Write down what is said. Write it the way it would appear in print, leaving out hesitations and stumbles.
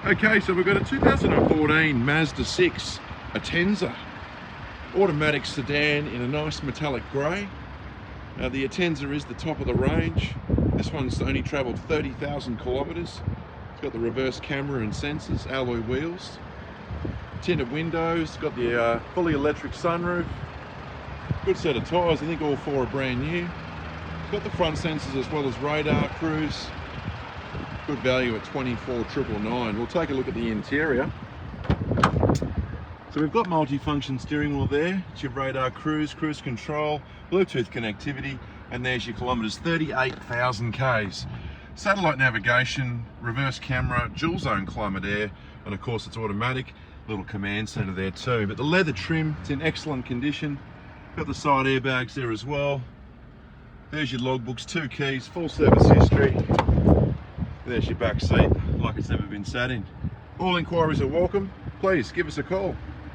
Okay, so we've got a 2014 Mazda 6 Atenza, automatic sedan in a nice metallic grey. The Atenza is the top of the range. This one's only travelled 30,000 kilometres. It's got the reverse camera and sensors, alloy wheels, tinted windows, got the fully electric sunroof, good set of tyres. I think all four are brand new. It's got the front sensors as well as radar, cruise. Good value at $24,999. We'll take a look at the interior. So we've got multi-function steering wheel there. It's your radar, cruise control, Bluetooth connectivity, and there's your kilometres, 38,000 Ks. Satellite navigation, reverse camera, dual zone climate air, and of course it's automatic. Little command centre there too. But the leather trim, it's in excellent condition. Got the side airbags there as well. There's your logbooks, 2 keys, full service history. There's your back seat, like it's never been sat in. All inquiries are welcome. Please give us a call.